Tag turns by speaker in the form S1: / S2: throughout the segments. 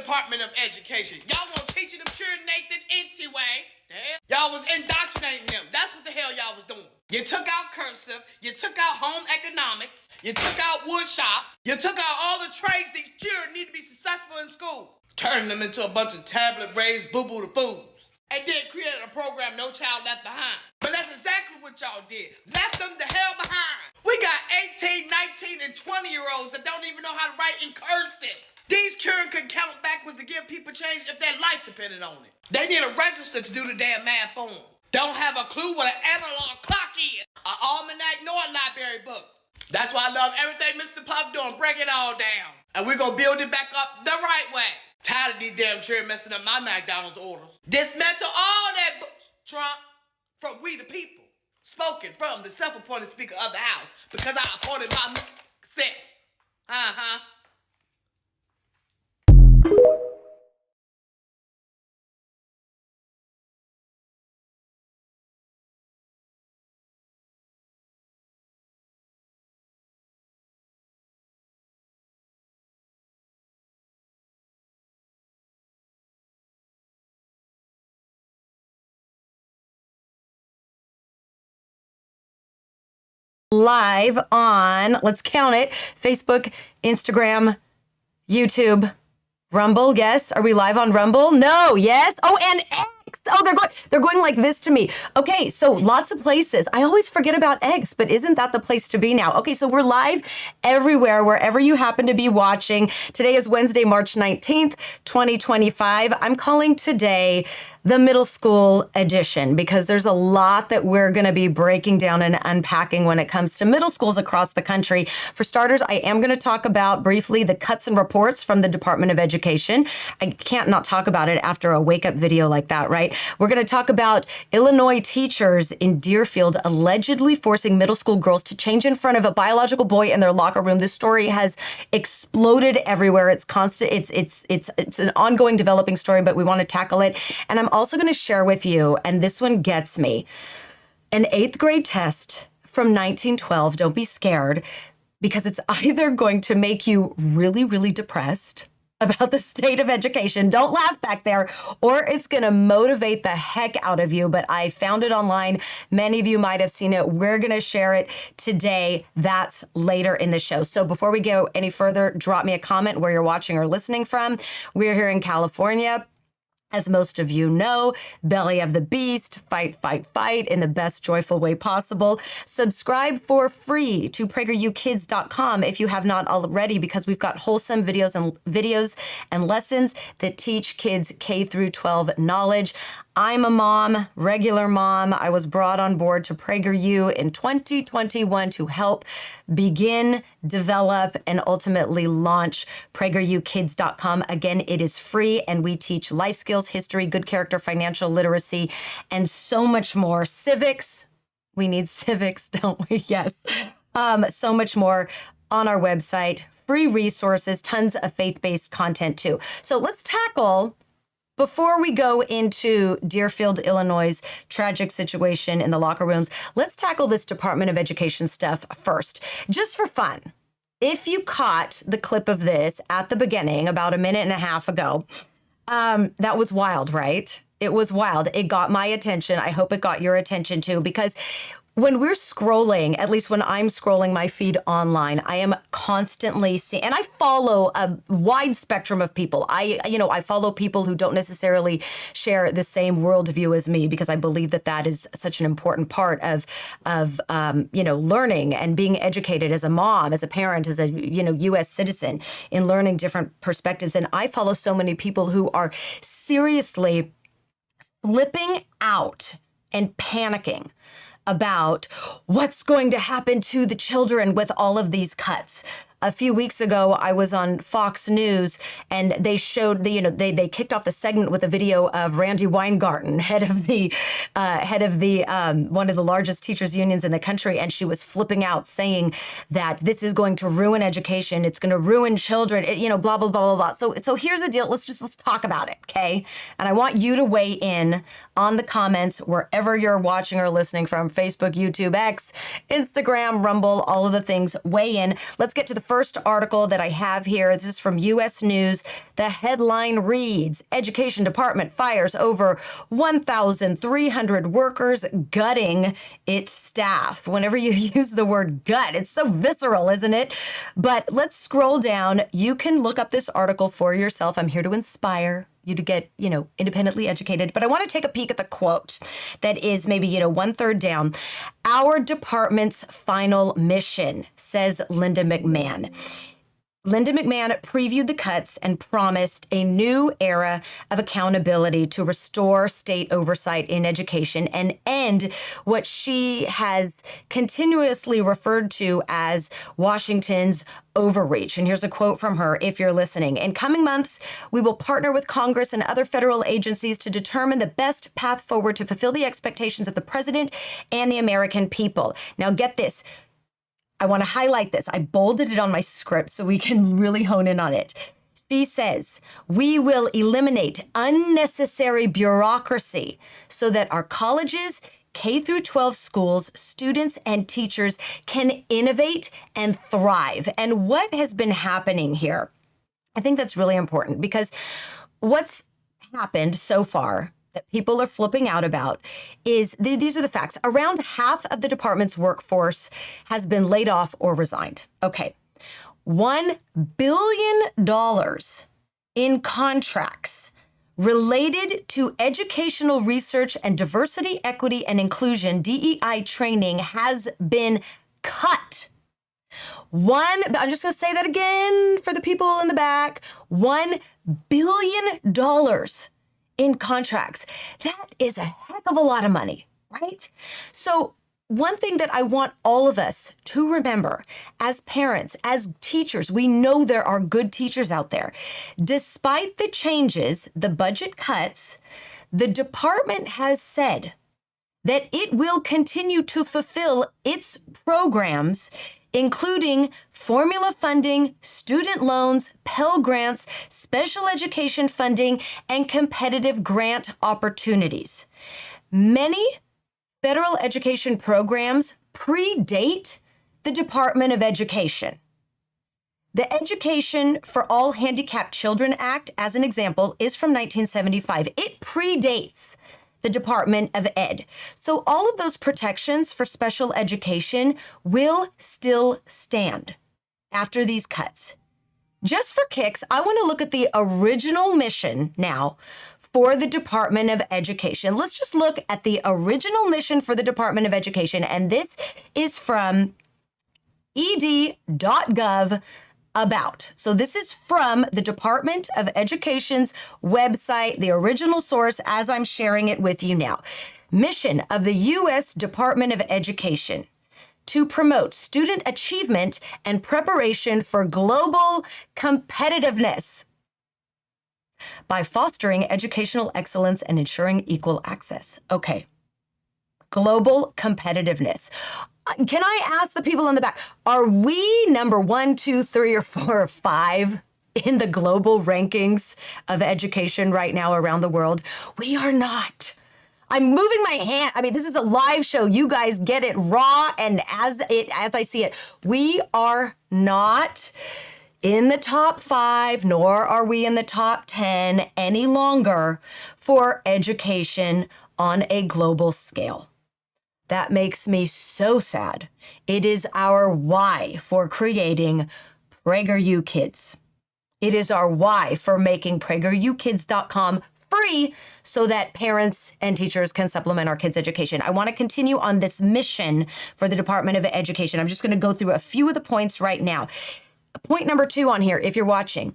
S1: Department of Education. Y'all want to teach them children Nathan anyway. Y'all was indoctrinating them. That's what the hell y'all was doing. You took out cursive, you took out home economics, you took out wood shop, you took out all the trades these children need to be successful in school. Turning them into a bunch of tablet-raised boo-boo the fools. And then created a program, No Child Left Behind. But that's exactly what y'all did. Left them the hell behind. We got 18, 19, and 20-year-olds that don't even know how to write in cursive. These children could count backwards to give people change if their life depended on it. They need a register to do the damn math for them. Don't have a clue what an analog clock is, an almanac, nor a library book. That's why I love everything Mr. Puff doing. Break it all down. And we're going to build it back up the right way. Tired of these damn children messing up my McDonald's orders. Dismantle all that Trump from we the people. Spoken from the self-appointed Speaker of the House because I appointed myself.
S2: Live on, let's count it, Facebook, Instagram, YouTube, Rumble. Yes. Are we live on Rumble? No. Yes. Oh, and X. Oh, they're going like this to me. Okay, so lots of places. I always forget about X, but isn't that the place to be now? Okay, so we're live everywhere, wherever you happen to be watching. Today is Wednesday, March 19th, 2025. I'm calling today the middle school edition because there's a lot that we're going to be breaking down and unpacking when it comes to middle schools across the country. For starters, I am going to talk about briefly the cuts and reports from the Department of Education. I can't not talk about it after a wake-up video like that, right? We're going to talk about Illinois teachers in Deerfield allegedly forcing middle school girls to change in front of a biological boy in their locker room. This story has exploded everywhere. It's constant. It's an ongoing developing story, but we want to tackle it. And I'm also going to share with you, and this one gets me, an 8th grade test from 1912. Don't be scared, because it's either going to make you really, really depressed about the state of education. Don't laugh back there. Or it's going to motivate the heck out of you. But I found it online. Many of you might have seen it. We're going to share it today. That's later in the show. So before we go any further, drop me a comment where you're watching or listening from. We're here in California. As most of you know, belly of the beast, fight, fight, fight in the best joyful way possible. Subscribe for free to PragerUkids.com if you have not already, because we've got wholesome videos and lessons that teach kids K through 12 knowledge. I'm a mom, regular mom. I was brought on board to PragerU in 2021 to help begin, develop, and ultimately launch PragerUkids.com. Again, it is free, and we teach life skills, history, good character, financial literacy, and so much more. Civics. We need civics, don't we? Yes. So much more on our website. Free resources, tons of faith-based content too. So let's tackle, before we go into Deerfield, Illinois' tragic situation in the locker rooms, let's tackle this Department of Education stuff first, just for fun. If you caught the clip of this at the beginning, about a minute and a half ago, that was wild, right? It was wild. It got my attention. I hope it got your attention too, because when we're scrolling, at least when I'm scrolling my feed online, I am constantly seeing, and I follow a wide spectrum of people. I follow people who don't necessarily share the same worldview as me, because I believe that that is such an important part of learning and being educated as a mom, as a parent, as a, U.S. citizen, in learning different perspectives. And I follow so many people who are seriously flipping out and panicking about what's going to happen to the children with all of these cuts. A few weeks ago, I was on Fox News, and they showed they kicked off the segment with a video of Randy Weingarten, head of the one of the largest teachers unions in the country, and she was flipping out, saying that this is going to ruin education, it's going to ruin children, blah blah blah blah blah. So here's the deal. Let's talk about it, okay? And I want you to weigh in on the comments wherever you're watching or listening from: Facebook, YouTube, X, Instagram, Rumble, all of the things. Weigh in. Let's get to the first article that I have here. This is from U.S. News. The headline reads, Education Department fires over 1,300 workers, gutting its staff. Whenever you use the word gut, it's so visceral, isn't it? But let's scroll down. You can look up this article for yourself. I'm here to inspire you to get, independently educated. But I want to take a peek at the quote that is maybe, 1/3 down. Our department's final mission, says Linda McMahon. Linda McMahon previewed the cuts and promised a new era of accountability to restore state oversight in education and end what she has continuously referred to as Washington's overreach. And here's a quote from her, if you're listening. In coming months, we will partner with Congress and other federal agencies to determine the best path forward to fulfill the expectations of the president and the American people. Now, get this. I want to highlight this. I bolded it on my script so we can really hone in on it. She says, we will eliminate unnecessary bureaucracy so that our colleges, K through 12 schools, students, and teachers can innovate and thrive. And what has been happening here? I think that's really important because what's happened so far that people are flipping out about is, these are the facts. Around half of the department's workforce has been laid off or resigned. Okay. $1 billion in contracts related to educational research and diversity, equity, and inclusion, DEI training has been cut. I'm just going to say that again for the people in the back. $1 billion in contracts. That is a heck of a lot of money, right? So one thing that I want all of us to remember as parents, as teachers, we know there are good teachers out there. Despite the changes, the budget cuts, the department has said that it will continue to fulfill its programs, including formula funding, student loans, Pell Grants, special education funding, and competitive grant opportunities. Many federal education programs predate the Department of Education. The Education for All Handicapped Children Act, as an example, is from 1975. It predates the Department of Ed. So all of those protections for special education will still stand after these cuts. Just for kicks, I want to look at the original mission now for the Department of Education. Let's just look at the original mission for the Department of Education, and this is from ed.gov about. So this is from the Department of Education's website, the original source as I'm sharing it with you now. Mission of the U.S. Department of Education: to promote student achievement and preparation for global competitiveness by fostering educational excellence and ensuring equal access. Okay. Global competitiveness. Can I ask the people in the back, are we number 1, 2, 3, or 4, or 5 in the global rankings of education right now around the world? We are not. I'm moving my hand. I mean, this is a live show. You guys get it raw and as I see it. We are not in the top 5, nor are we in the top 10 any longer for education on a global scale. That makes me so sad. It is our why for creating PragerU Kids. It is our why for making PragerUkids.com free so that parents and teachers can supplement our kids' education. I want to continue on this mission for the Department of Education. I'm just going to go through a few of the points right now. Point number 2 on here, if you're watching,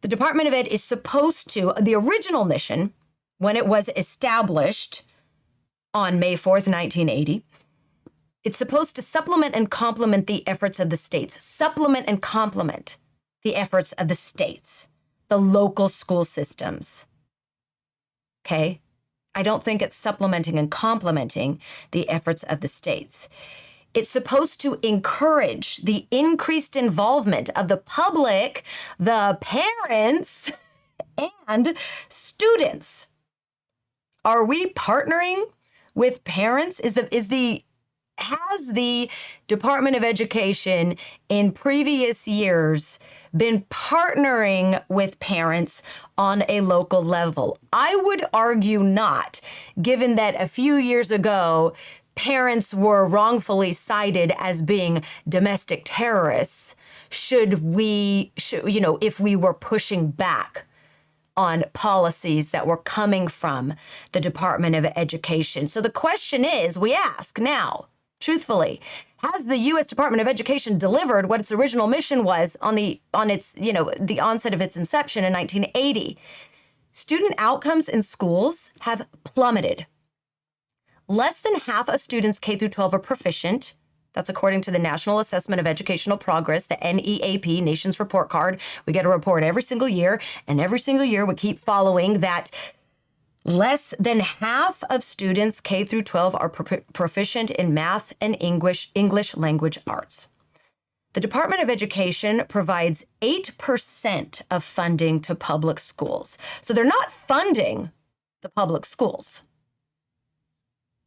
S2: the Department of Ed is supposed to, the original mission, when it was established on May 4th, 1980, it's supposed to supplement and complement the efforts of the states. Supplement and complement the efforts of the states, the local school systems. Okay? I don't think it's supplementing and complementing the efforts of the states. It's supposed to encourage the increased involvement of the public, the parents, and students. Are we partnering with parents? Is the has the Department of Education in previous years been partnering with parents on a local level? I would argue not, given that a few years ago, parents were wrongfully cited as being domestic terrorists. If we were pushing back on policies that were coming from the Department of Education. So the question is, we ask now, truthfully, has the U.S. Department of Education delivered what its original mission was on the onset of its inception in 1980? Student outcomes in schools have plummeted. Less than half of students K through 12 are proficient. That's according to the National Assessment of Educational Progress, the NEAP, Nation's Report Card. We get a report every single year, and every single year we keep following that. Less than half of students K through 12 are proficient in math and English language arts. The Department of Education provides 8% of funding to public schools. So they're not funding the public schools.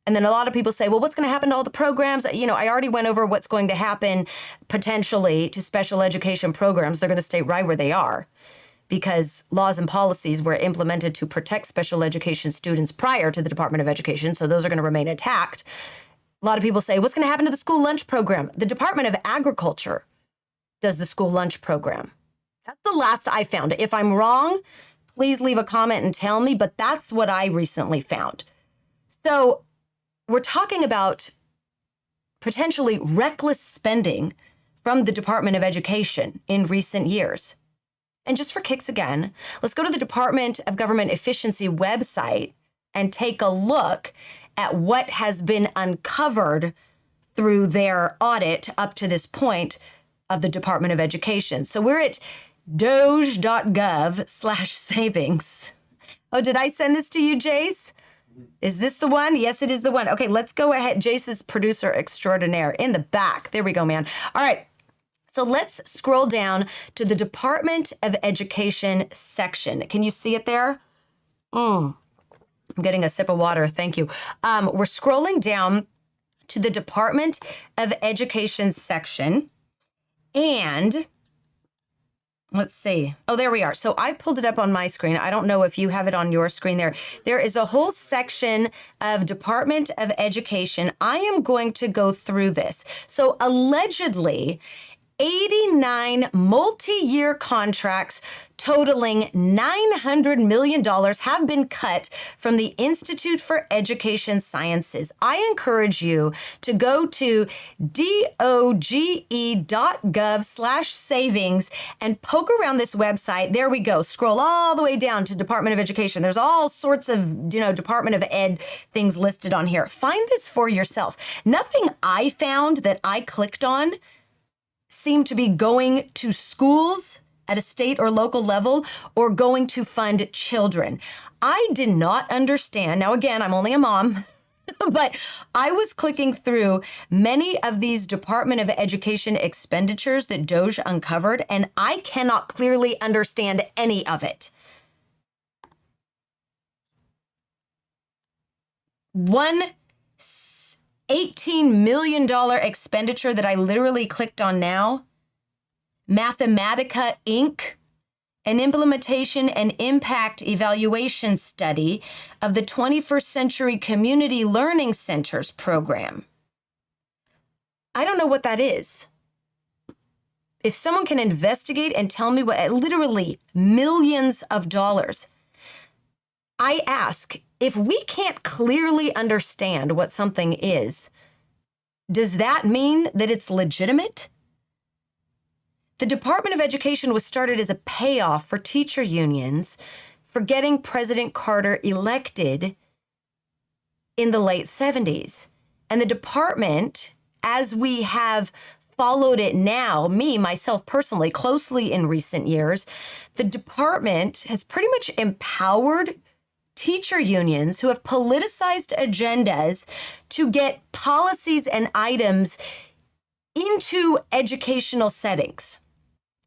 S2: And then a lot of people say, well, what's going to happen to all the programs? I already went over what's going to happen potentially to special education programs. They're going to stay right where they are, because laws and policies were implemented to protect special education students prior to the Department of Education, so those are going to remain intact. A lot of people say, what's going to happen to the school lunch program? The Department of Agriculture does the school lunch program. That's the last I found. If I'm wrong, please leave a comment and tell me, but that's what I recently found. So we're talking about potentially reckless spending from the Department of Education in recent years. And just for kicks again, let's go to the Department of Government Efficiency website and take a look at what has been uncovered through their audit up to this point of the Department of Education. So we're at doge.gov/savings. Oh, did I send this to you, Jace? Is this the one? Yes, it is the one. Okay, let's go ahead. Jace is producer extraordinaire in the back. There we go, man. All right. So let's scroll down to the Department of Education section. Can you see it there? I'm getting a sip of water. Thank you. We're scrolling down to the Department of Education section. And let's see. Oh, there we are. So I pulled it up on my screen. I don't know if you have it on your screen there. There is a whole section of Department of Education. I am going to go through this. So allegedly, 89 multi-year contracts totaling $900 million have been cut from the Institute for Education Sciences. I encourage you to go to doge.gov/savings and poke around this website. There we go. Scroll all the way down to Department of Education. There's all sorts of, Department of Ed things listed on here. Find this for yourself. Nothing I found that I clicked on seem to be going to schools at a state or local level or going to fund children. I did not understand. Now, again, I'm only a mom, but I was clicking through many of these Department of Education expenditures that Doge uncovered, and I cannot clearly understand any of it. One $18 million expenditure that I literally clicked on now, Mathematica Inc., an implementation and impact evaluation study of the 21st Century Community Learning Centers program. I don't know what that is. If someone can investigate and tell me what, literally millions of dollars. I ask, if we can't clearly understand what something is, does that mean that it's legitimate? The Department of Education was started as a payoff for teacher unions for getting President Carter elected in the late 70s. And the department, as we have followed it now, myself personally, closely in recent years, the department has pretty much empowered teacher unions who have politicized agendas to get policies and items into educational settings.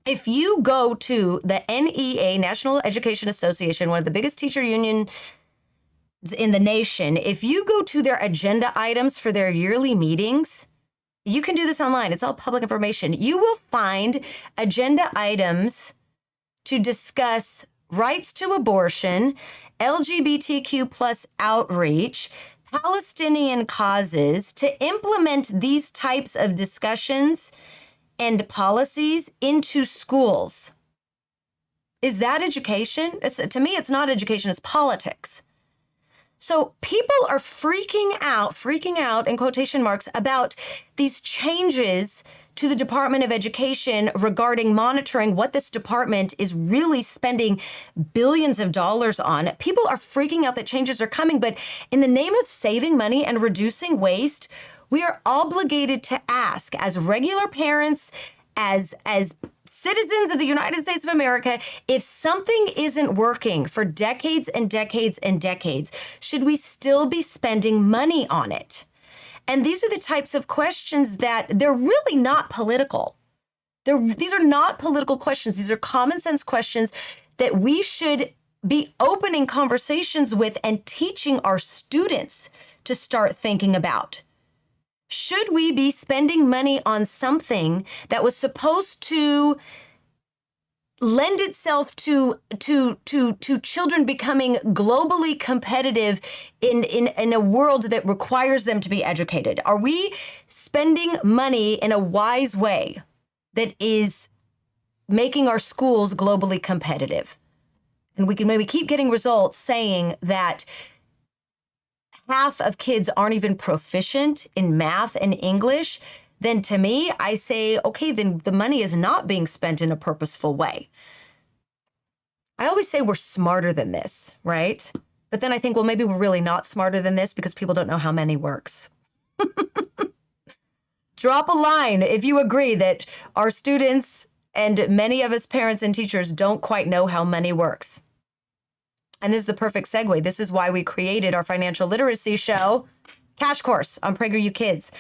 S2: If you go to the NEA, National Education Association, one of the biggest teacher union in the nation, if you go to their agenda items for their yearly meetings, you can do this online. It's all public information. You will find agenda items to discuss rights to abortion, LGBTQ plus outreach, Palestinian causes, to implement these types of discussions and policies into schools. Is that education? To me, it's not education, it's politics. So people are freaking out in quotation marks about these changes to the Department of Education regarding monitoring what this department is really spending billions of dollars on. People are freaking out that changes are coming, but in the name of saving money and reducing waste, we are obligated to ask as regular parents, as citizens of the United States of America, if something isn't working for decades and decades and decades, should we still be spending money on it? And these are the types of questions that they're really not political. These are not political questions. These are common sense questions that we should be opening conversations with and teaching our students to start thinking about. Should we be spending money on something that was supposed to lend itself to children becoming globally competitive in a world that requires them to be educated? Are we spending money in a wise way that is making our schools globally competitive? And we can maybe keep getting results saying that half of kids aren't even proficient in math and English, then to me, I say, okay, then the money is not being spent in a purposeful way. I always say we're smarter than this, right? But then I think, well, maybe we're really not smarter than this because people don't know how money works. Drop a line if you agree that our students and many of us parents and teachers don't quite know how money works. And this is the perfect segue. This is why we created our financial literacy show, Cash Course on PragerU Kids.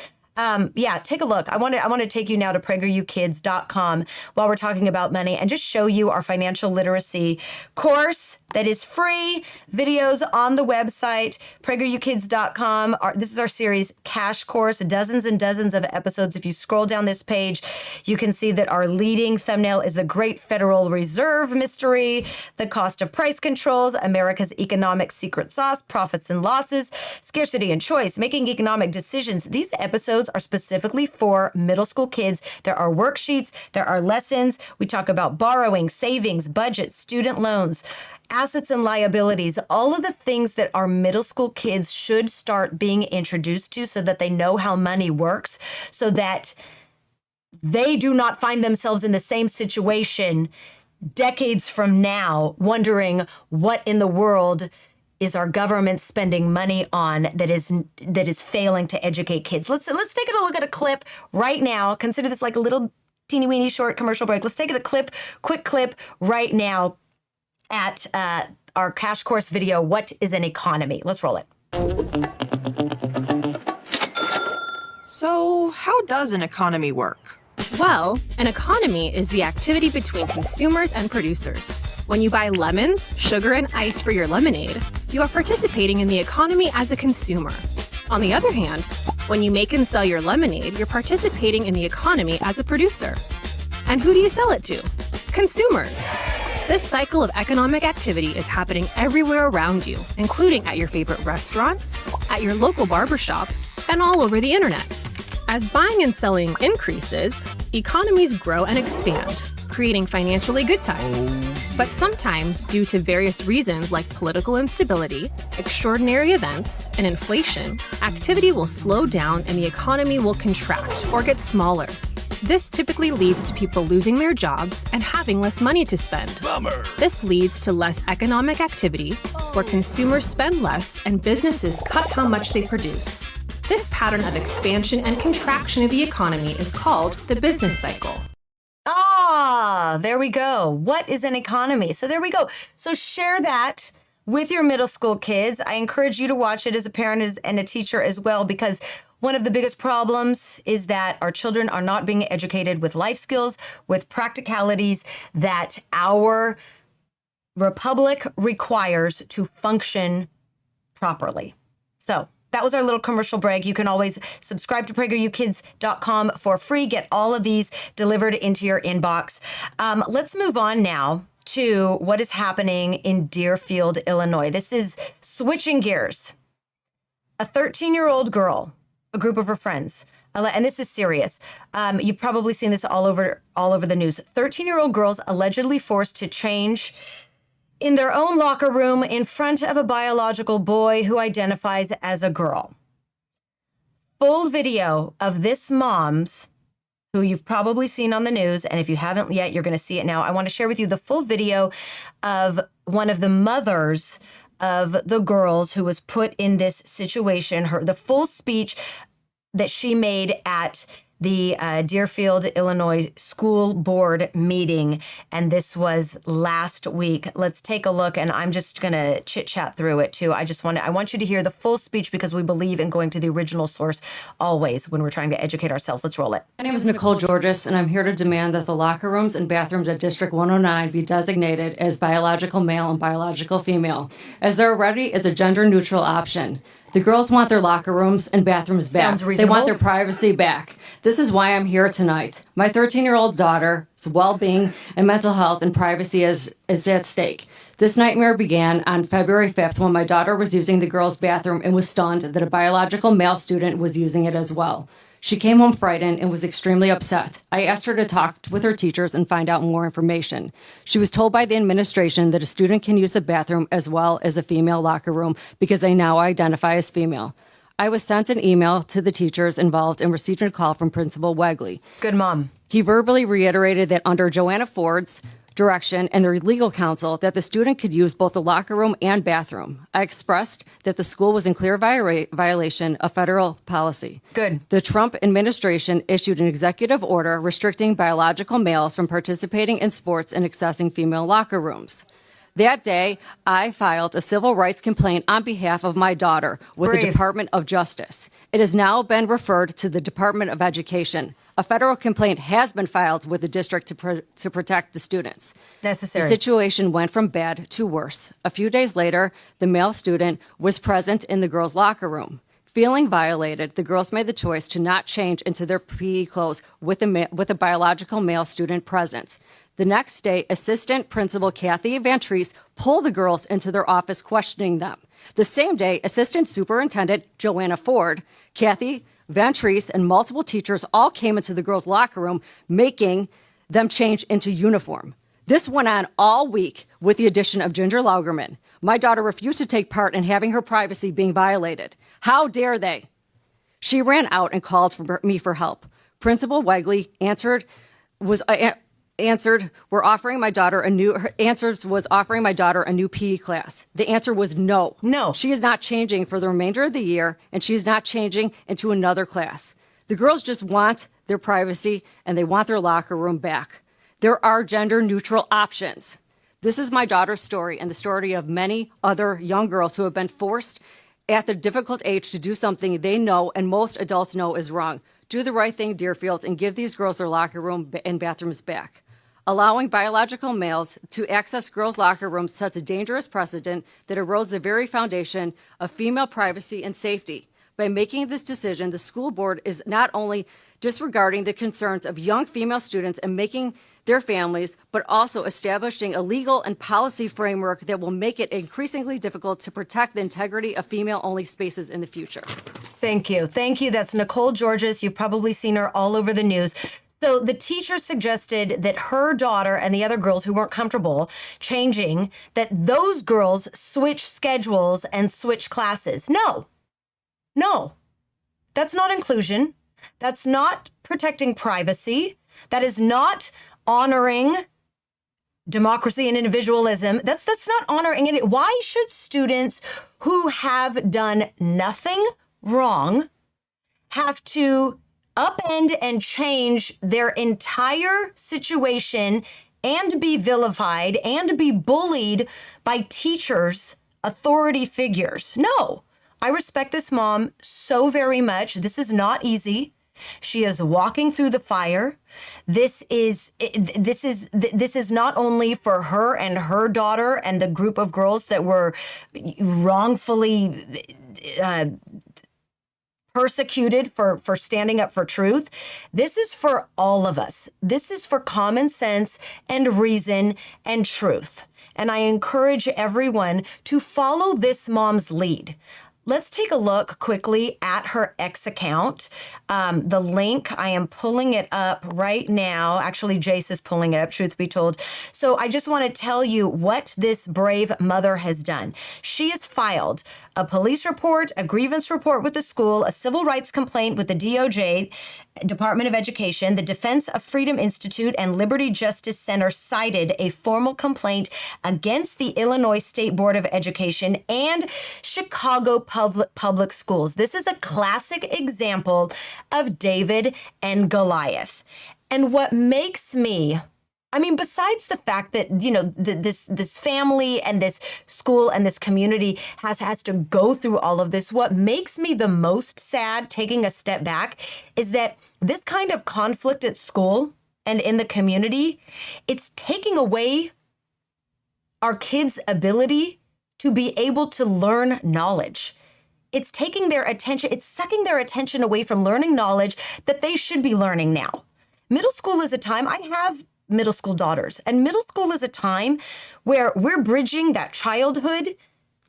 S2: Take a look. I want to take you now to PragerUkids.com while we're talking about money and just show you our financial literacy course that is free. Videos on the website, PragerUkids.com. This is our series, Cash Course, dozens and dozens of episodes. If you scroll down this page, you can see that our leading thumbnail is the Great Federal Reserve Mystery, the cost of price controls, America's economic secret sauce, profits and losses, scarcity and choice, making economic decisions. These episodes are specifically for middle school kids. There are worksheets, there are lessons. We talk about borrowing, savings, budget, student loans, assets and liabilities, all of the things that our middle school kids should start being introduced to so that they know how money works, so that they do not find themselves in the same situation decades from now, wondering what in the world is our government spending money on that is failing to educate kids. Let's take a look at a clip right now. Consider this like a little teeny weeny short commercial break. Let's take a quick clip right now at our Cash Course video, What is an Economy? Let's roll it.
S3: So, how does an economy work?
S4: Well, an economy is the activity between consumers and producers. When you buy lemons, sugar, and ice for your lemonade, you are participating in the economy as a consumer. On the other hand, when you make and sell your lemonade, you're participating in the economy as a producer. And who do you sell it to? Consumers. This cycle of economic activity is happening everywhere around you, including at your favorite restaurant, at your local barbershop, and all over the internet. As buying and selling increases, economies grow and expand, creating financially good times. But sometimes, due to various reasons like political instability, extraordinary events, and inflation, activity will slow down and the economy will contract or get smaller. This typically leads to people losing their jobs and having less money to spend.
S5: Bummer.
S4: This leads to less economic activity, where consumers spend less and businesses cut how much they produce. This pattern of expansion and contraction of the economy is called the business cycle.
S2: There we go. What is an economy? So there we go. So share that with your middle school kids. I encourage you to watch it as a parent and a teacher as well, because one of the biggest problems is that our children are not being educated with life skills, with practicalities that our republic requires to function properly. So that was our little commercial break. You can always subscribe to PragerUkids.com for free. Get all of these delivered into your inbox. Let's move on now to what is happening in Deerfield, Illinois. This is switching gears. A 13-year-old girl, a group of her friends, and this is serious. You've probably seen this all over the news. 13-year-old girls allegedly forced to change in their own locker room in front of a biological boy who identifies as a girl. Full video of this mom's, who you've probably seen on the news, and if you haven't yet, you're going to see it now. I want to share with you the full video of one of the mothers of the girls who was put in this situation, the full speech that she made at the Deerfield, Illinois school board meeting. And this was last week. Let's take a look, and I'm just going to chit chat through it too. I want you to hear the full speech because we believe in going to the original source always when we're trying to educate ourselves. Let's roll it.
S5: My name is Nicole Georges, and I'm here to demand that the locker rooms and bathrooms at District 109 be designated as biological male and biological female, as there already is a gender-neutral option. The girls want their locker rooms and bathrooms back.
S2: Sounds reasonable.
S5: They want their privacy back. This is why I'm here tonight. My 13-year-old daughter's well-being and mental health and privacy is at stake. This nightmare began on February 5th when my daughter was using the girls' bathroom and was stunned that a biological male student was using it as well. She came home frightened and was extremely upset. I asked her to talk with her teachers and find out more information. She was told by the administration that a student can use the bathroom as well as a female locker room because they now identify as female. I was sent an email to the teachers involved and received a call from Principal Wegley.
S2: Good mom.
S5: He verbally reiterated that under Joanna Ford's direction and their legal counsel that the student could use both the locker room and bathroom. I expressed that the school was in clear violation of federal policy.
S2: Good.
S5: The Trump administration issued an executive order restricting biological males from participating in sports and accessing female locker rooms. That day, I filed a civil rights complaint on behalf of my daughter with the Department of Justice. It has now been referred to the Department of Education. A federal complaint has been filed with the district to protect the students.
S2: Necessary.
S5: The situation went from bad to worse. A few days later, the male student was present in the girls' locker room. Feeling violated, the girls made the choice to not change into their PE clothes with a biological male student present. The next day, Assistant Principal Kathy Van Treese pulled the girls into their office, questioning them. The same day, Assistant Superintendent Joanna Ford, Kathy Van Treese, and multiple teachers all came into the girls' locker room, making them change into uniform. This went on all week with the addition of Ginger Laugerman. My daughter refused to take part in having her privacy being violated. How dare they? She ran out and called for me for help. Principal Wegley answered was offering my daughter a new PE class. The answer was no.
S2: No.
S5: She is not changing for the remainder of the year, and she is not changing into another class. The girls just want their privacy, and they want their locker room back. There are gender-neutral options. This is my daughter's story and the story of many other young girls who have been forced at the difficult age to do something they know and most adults know is wrong. Do the right thing, Deerfield, and give these girls their locker room and bathrooms back. Allowing biological males to access girls' locker rooms sets a dangerous precedent that erodes the very foundation of female privacy and safety. By making this decision, the school board is not only disregarding the concerns of young female students and making their families, but also establishing a legal and policy framework that will make it increasingly difficult to protect the integrity of female-only spaces in the future.
S2: Thank you. Thank you. That's Nicole Georges. You've probably seen her all over the news. So the teacher suggested that her daughter and the other girls who weren't comfortable changing, that those girls switch schedules and switch classes. No. That's not inclusion. That's not protecting privacy. That is not honoring democracy and individualism. That's not honoring it. Why should students who have done nothing wrong have to upend and change their entire situation and be vilified and be bullied by teachers, authority figures? No. I respect this mom so very much. This is not easy. She is walking through the fire. This is not only for her and her daughter and the group of girls that were wrongfully persecuted for standing up for truth. This is for all of us. This is for common sense and reason and truth. And I encourage everyone to follow this mom's lead. Let's take a look quickly at her X account. The link, I am pulling it up right now. Actually, Jace is pulling it up, truth be told. So I just want to tell you what this brave mother has done. She has filed a police report, a grievance report with the school, a civil rights complaint with the DOJ, Department of Education. The Defense of Freedom Institute and Liberty Justice Center cited a formal complaint against the Illinois State Board of Education and Chicago Public Schools. This is a classic example of David and Goliath. And what makes me, besides the fact that, this family and this school and this community has to go through all of this, what makes me the most sad, taking a step back, is that this kind of conflict at school and in the community, it's taking away our kids' ability to be able to learn knowledge. It's taking their attention, it's sucking their attention away from learning knowledge that they should be learning now. Middle school is a time, I have middle school daughters, and middle school is a time where we're bridging that childhood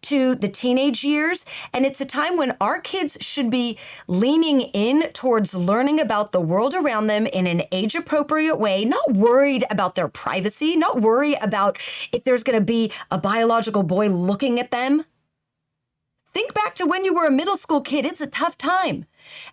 S2: to the teenage years, and it's a time when our kids should be leaning in towards learning about the world around them in an age-appropriate way, not worried about their privacy, not worry about if there's going to be a biological boy looking at them. Think back to when you were a middle school kid. It's a tough time.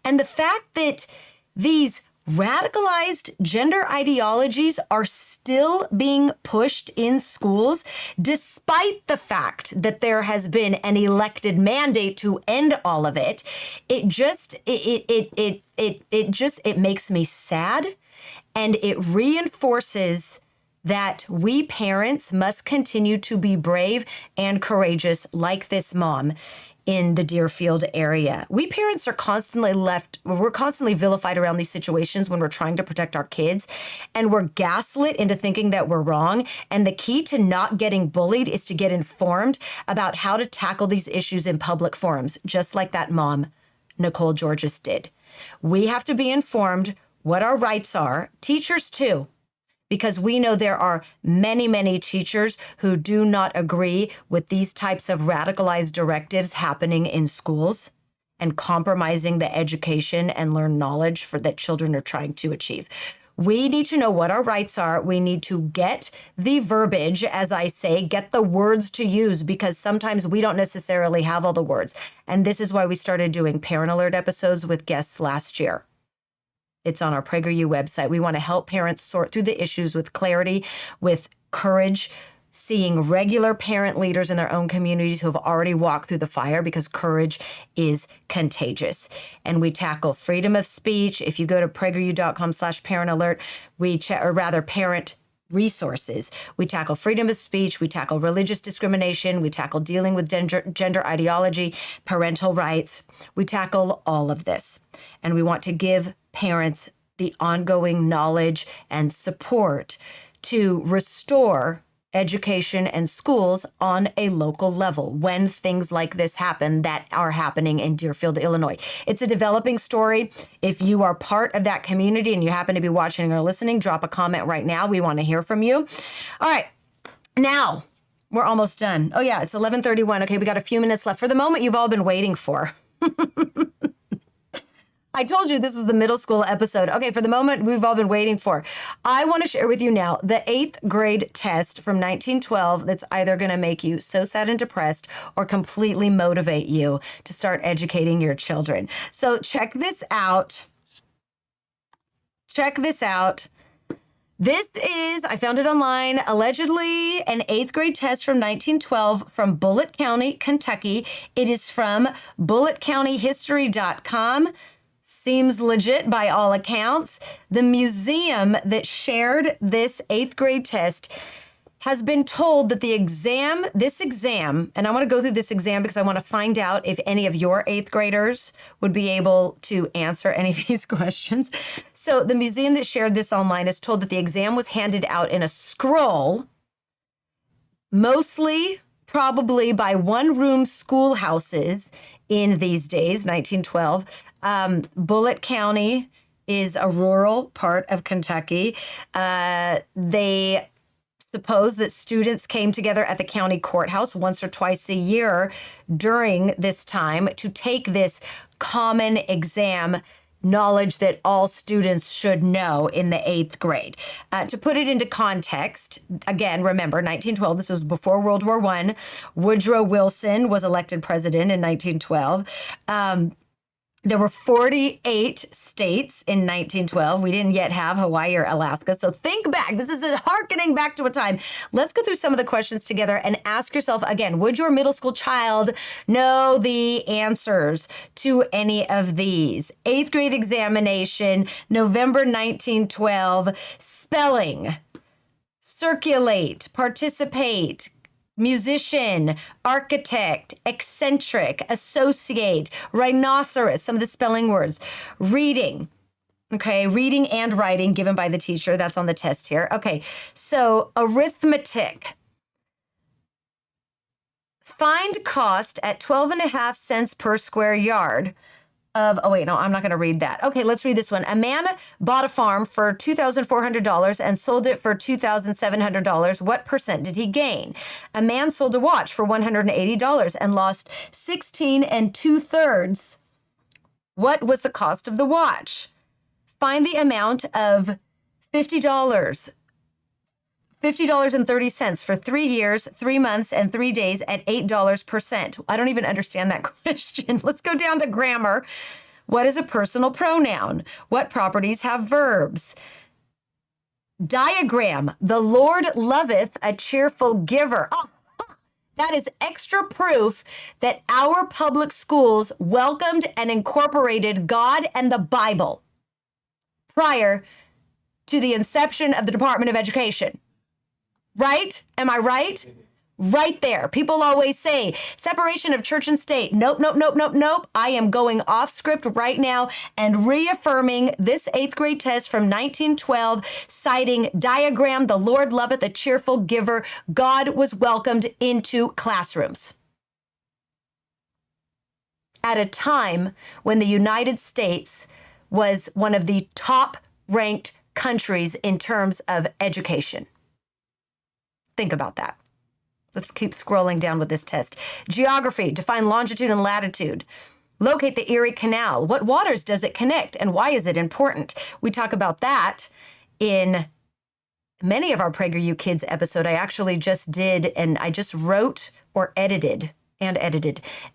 S2: And the fact that these radicalized gender ideologies are still being pushed in schools, despite the fact that there has been an elected mandate to end all of it, it makes me sad, and it reinforces that we parents must continue to be brave and courageous like this mom in the Deerfield area. We parents are constantly vilified around these situations when we're trying to protect our kids, and we're gaslit into thinking that we're wrong. And the key to not getting bullied is to get informed about how to tackle these issues in public forums, just like that mom, Nicole Georges, did. We have to be informed what our rights are, teachers too, because we know there are many, many teachers who do not agree with these types of radicalized directives happening in schools and compromising the education and learn knowledge that children are trying to achieve. We need to know what our rights are. We need to get the verbiage, as I say, get the words to use, because sometimes we don't necessarily have all the words. And this is why we started doing Parent Alert episodes with guests last year. It's on our PragerU website. We want to help parents sort through the issues with clarity, with courage, seeing regular parent leaders in their own communities who have already walked through the fire, because courage is contagious. And we tackle freedom of speech. If you go to PragerU.com/parentalert, parent resources. We tackle freedom of speech. We tackle religious discrimination. We tackle dealing with gender ideology, parental rights. We tackle all of this. And we want to give parents the ongoing knowledge and support to restore education and schools on a local level when things like this happen that are happening in Deerfield, Illinois. It's a developing story. If you are part of that community and you happen to be watching or listening, drop a comment right now. We want to hear from you. All right, now we're almost done. Oh yeah, it's 11:31. Okay, we got a few minutes left for the moment you've all been waiting for. I told you this was the middle school episode. Okay, for the moment we've all been waiting for. I want to share with you now the 8th grade test from 1912 that's either going to make you so sad and depressed or completely motivate you to start educating your children. So check this out. Check this out. This is, I found it online, allegedly an 8th grade test from 1912 from Bullitt County, Kentucky. It is from bullittcountyhistory.com. Seems legit by all accounts. The museum that shared this 8th grade test has been told that this exam, and I want to go through this exam because I want to find out if any of your 8th graders would be able to answer any of these questions. So the museum that shared this online is told that the exam was handed out in a scroll, mostly probably by one-room schoolhouses in these days, 1912. Bullitt County is a rural part of Kentucky. They suppose that students came together at the county courthouse once or twice a year during this time to take this common exam, knowledge that all students should know in the 8th grade. To put it into context, again, remember, 1912, this was before World War I. Woodrow Wilson was elected president in 1912. There were 48 states in 1912. We didn't yet have Hawaii or Alaska. So think back. This is a harkening back to a time. Let's go through some of the questions together and ask yourself again, would your middle school child know the answers to any of these? 8th grade examination, November 1912, spelling, circulate, participate, musician, architect, eccentric, associate, rhinoceros, some of the spelling words, reading. Okay, reading and writing given by the teacher. That's on the test here. Okay, so arithmetic. Find cost at 12.5 cents per square yard of, oh wait, no, I'm not going to read that. Okay, let's read this one. A man bought a farm for $2,400 and sold it for $2,700. What percent did he gain? A man sold a watch for $180 and lost 16 2/3. What was the cost of the watch? Find the amount of $50.30 for 3 years, 3 months, and 3 days at $8 per cent. I don't even understand that question. Let's go down to grammar. What is a personal pronoun? What properties have verbs? Diagram. The Lord loveth a cheerful giver. Oh, that is extra proof that our public schools welcomed and incorporated God and the Bible prior to the inception of the Department of Education. Right? Am I right? Right there. People always say separation of church and state. Nope, nope, nope, nope, nope. I am going off script right now and reaffirming this 8th grade test from 1912, citing diagram, the Lord loveth a cheerful giver. God was welcomed into classrooms at a time when the United States was one of the top-ranked countries in terms of education. Think about that. Let's keep scrolling down with this test. Geography, define longitude and latitude. Locate the Erie Canal. What waters does it connect and why is it important? We talk about that in many of our PragerU Kids episode. I actually just did, and I just wrote or edited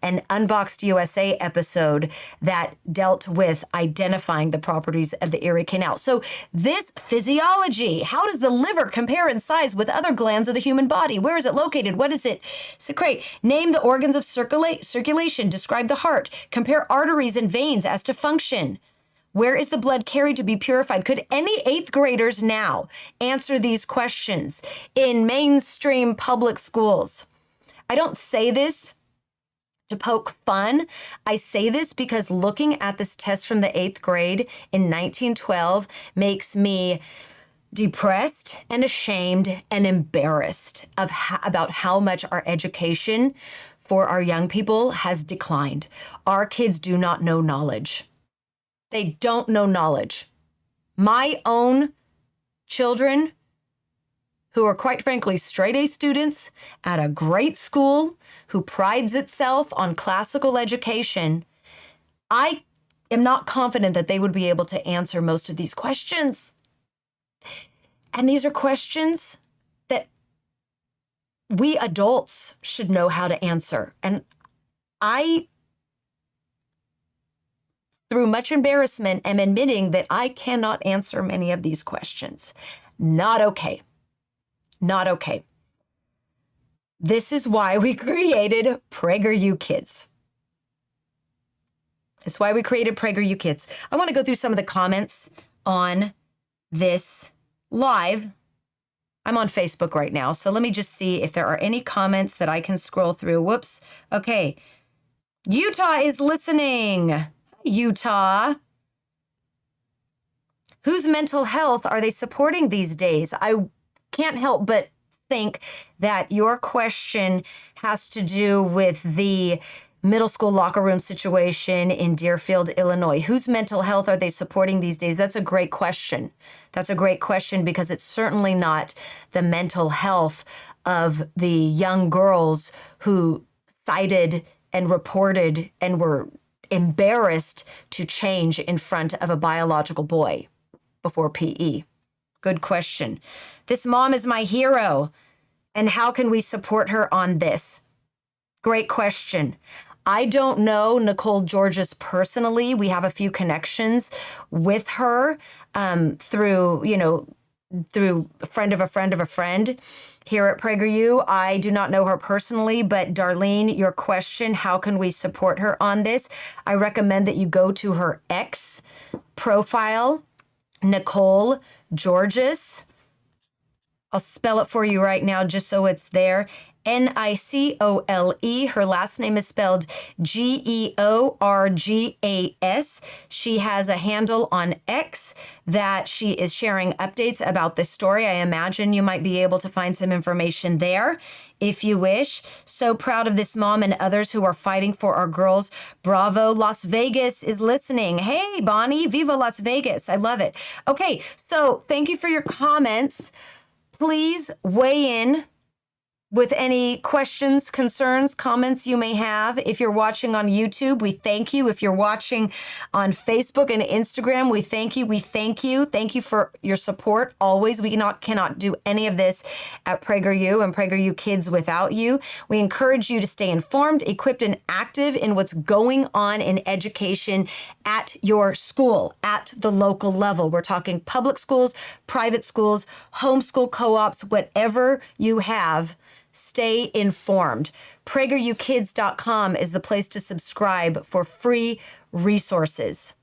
S2: an Unboxed USA episode that dealt with identifying the properties of the Erie Canal. So this physiology, how does the liver compare in size with other glands of the human body? Where is it located? What does it secrete? Name the organs of circulation. Describe the heart. Compare arteries and veins as to function. Where is the blood carried to be purified? Could any 8th graders now answer these questions in mainstream public schools? I don't say this to poke fun. I say this because looking at this test from the 8th grade in 1912 makes me depressed and ashamed and embarrassed about how much our education for our young people has declined. Our kids do not know knowledge. They don't know knowledge. My own children, who are quite frankly straight A students at a great school who prides itself on classical education, I am not confident that they would be able to answer most of these questions. And these are questions that we adults should know how to answer. And I, through much embarrassment, am admitting that I cannot answer many of these questions. Not okay. Not okay. This is why we created PragerU Kids. It's why we created PragerU Kids. I want to go through some of the comments on this live I'm on Facebook right now, so let me just see if there are any comments that I can scroll through. Whoops. Okay. Utah is listening. Utah. Whose mental health are they supporting these days? I can't help but think that your question has to do with the middle school locker room situation in Deerfield, Illinois. Whose mental health are they supporting these days? That's a great question. That's a great question because it's certainly not the mental health of the young girls who cited and reported and were embarrassed to change in front of a biological boy before PE. Good question. This mom is my hero. And how can we support her on this? Great question. I don't know Nicole Georges personally. We have a few connections with her through a friend of a friend of a friend here at PragerU. I do not know her personally, but Darlene, your question, how can we support her on this? I recommend that you go to her X profile, Nicole Georges. I'll spell it for you right now just so it's there. Nicole. Her last name is spelled Georgas. She has a handle on X that she is sharing updates about this story. I imagine you might be able to find some information there if you wish. So proud of this mom and others who are fighting for our girls. Bravo, Las Vegas is listening. Hey, Bonnie, Viva Las Vegas. I love it. Okay, so thank you for your comments. Please weigh in with any questions, concerns, comments you may have. If you're watching on YouTube, we thank you. If you're watching on Facebook and Instagram, we thank you. We thank you. Thank you for your support always. We cannot do any of this at PragerU and PragerU Kids without you. We encourage you to stay informed, equipped, and active in what's going on in education at your school, at the local level. We're talking public schools, private schools, homeschool co-ops, whatever you have. Stay informed. PragerUkids.com is the place to subscribe for free resources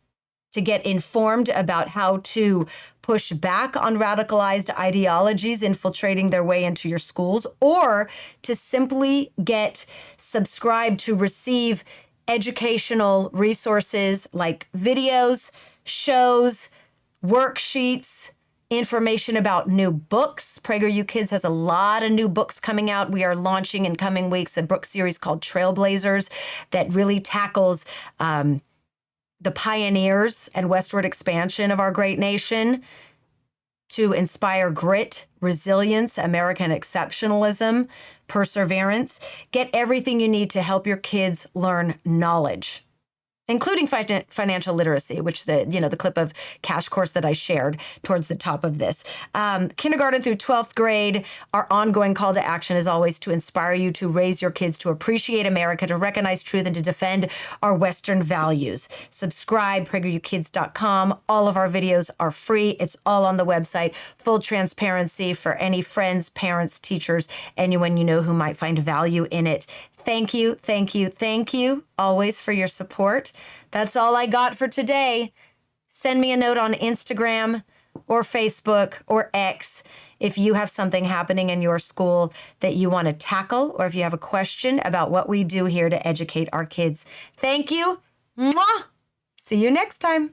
S2: to get informed about how to push back on radicalized ideologies infiltrating their way into your schools, or to simply get subscribed to receive educational resources like videos, shows, worksheets, information about new books. PragerU Kids has a lot of new books coming out. We are launching in coming weeks a book series called Trailblazers that really tackles the pioneers and westward expansion of our great nation to inspire grit, resilience, American exceptionalism, perseverance. Get everything you need to help your kids learn knowledge, including financial literacy, which the clip of Cash Course that I shared towards the top of this. Kindergarten through 12th grade, our ongoing call to action is always to inspire you to raise your kids to appreciate America, to recognize truth, and to defend our Western values. Subscribe, PragerUkids.com. All of our videos are free. It's all on the website. Full transparency for any friends, parents, teachers, anyone you know who might find value in it. Thank you, thank you, thank you always for your support. That's all I got for today. Send me a note on Instagram or Facebook or X if you have something happening in your school that you want to tackle, or if you have a question about what we do here to educate our kids. Thank you. Mwah! See you next time.